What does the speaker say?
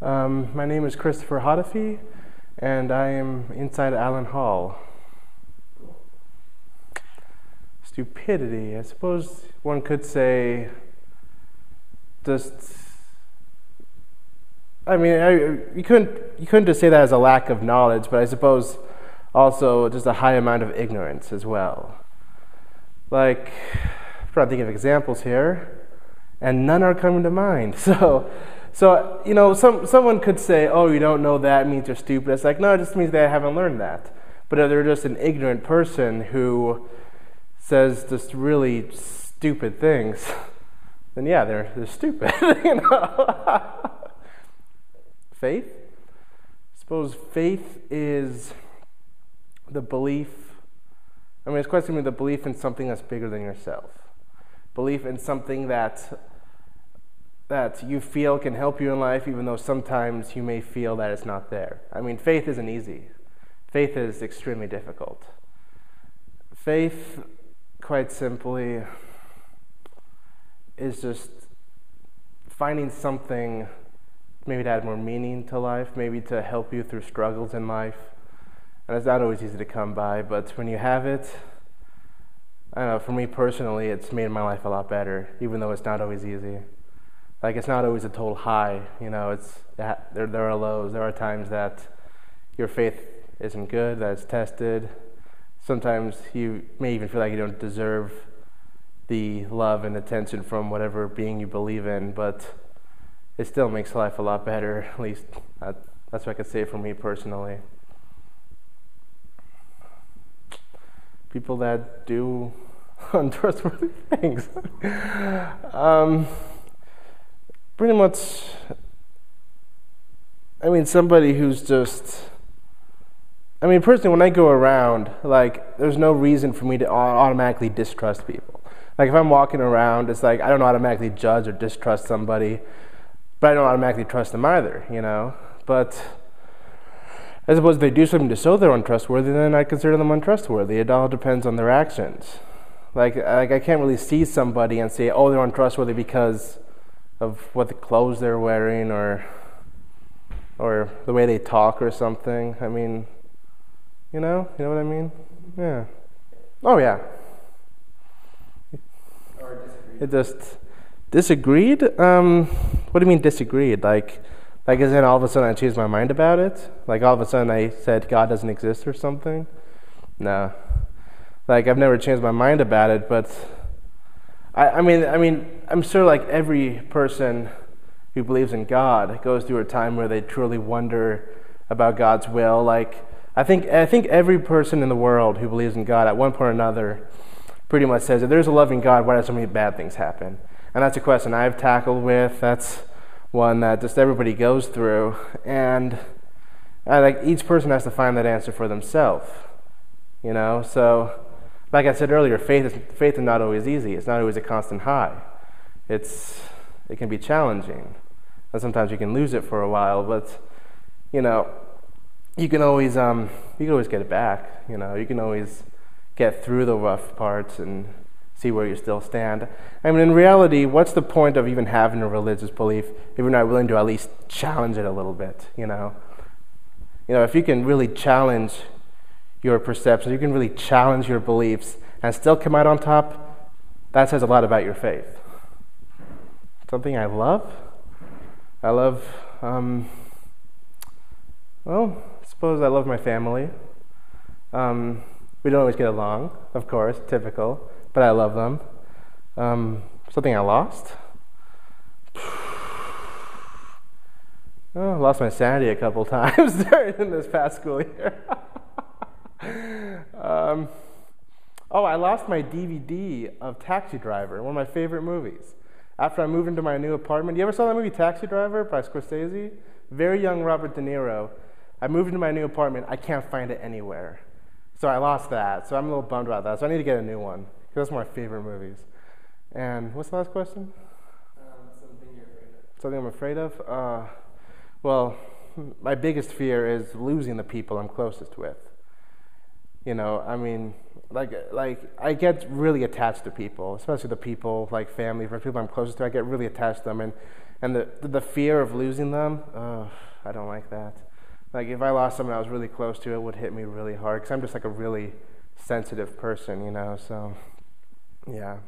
My name is Christopher Hatefi, and I am inside Allen Hall. Stupidity, I suppose one could say, you couldn't just say that as a lack of knowledge, but I suppose also just a high amount of ignorance as well. Like, I'm trying to think of examples here, and none are coming to mind. So someone could say, "Oh, you don't know that means you're stupid." It's like, no, it just means they haven't learned that. But if they're just an ignorant person who says just really stupid things, then yeah, they're stupid. Faith? I suppose faith is the belief. It's quite simply the belief in something that's bigger than yourself. Belief in something that you feel can help you in life, even though sometimes you may feel that it's not there. Faith isn't easy. Faith is extremely difficult. Faith, quite simply, is just finding something maybe to add more meaning to life, maybe to help you through struggles in life. And it's not always easy to come by, but when you have it, I don't know, for me personally, it's made my life a lot better, even though it's not always easy. Like, it's not always a total high, there are lows. There are times that your faith isn't good, that it's tested. Sometimes you may even feel like you don't deserve the love and attention from whatever being you believe in, but it still makes life a lot better. At least that's what I could say for me personally. People that do untrustworthy things. Pretty much, somebody who's just, personally, when I go around, there's no reason for me to automatically distrust people. Like, if I'm walking around, it's like, I don't automatically judge or distrust somebody, but I don't automatically trust them either, But I suppose if they do something to show they're untrustworthy, then I consider them untrustworthy. It all depends on their actions. Like I can't really see somebody and say, oh, they're untrustworthy because of what the clothes they're wearing or the way they talk or something. You know what I mean? Yeah. Oh yeah. Or disagreed. It just disagreed. What do you mean disagreed? Like as in all of a sudden I changed my mind about it? Like all of a sudden I said God doesn't exist or something? No. Like I've never changed my mind about it, but I'm sure like every person who believes in God goes through a time where they truly wonder about God's will. Like I think every person in the world who believes in God at one point or another pretty much says, if there's a loving God, why do so many bad things happen? And that's a question I've tackled with. That's one that just everybody goes through, and like each person has to find that answer for themselves. So like I said earlier, faith is not always easy. It's not always a constant high. It can be challenging, and sometimes you can lose it for a while. But you can always get it back. You can always get through the rough parts and see where you still stand. In reality, what's the point of even having a religious belief if you're not willing to at least challenge it a little bit? If you can really challenge your perceptions, you can really challenge your beliefs and still come out on top, that says a lot about your faith. Something I love? I suppose I love my family. We don't always get along, of course, typical, but I love them. Something I lost? I lost my sanity a couple times during this past school year. I lost my DVD of Taxi Driver, one of my favorite movies. After I moved into my new apartment, you ever saw that movie Taxi Driver by Scorsese? Very young Robert De Niro. I moved into my new apartment, I can't find it anywhere. So I lost that, so I'm a little bummed about that. So I need to get a new one, because that's one of my favorite movies. And what's the last question? Something you're afraid of. Something I'm afraid of? Well, my biggest fear is losing the people I'm closest with. I get really attached to people, especially the people, like family, for people I'm closest to. I get really attached to them, And the fear of losing them, I don't like that. Like if I lost someone I was really close to, it would hit me really hard because I'm just like a really sensitive person, you know. So yeah.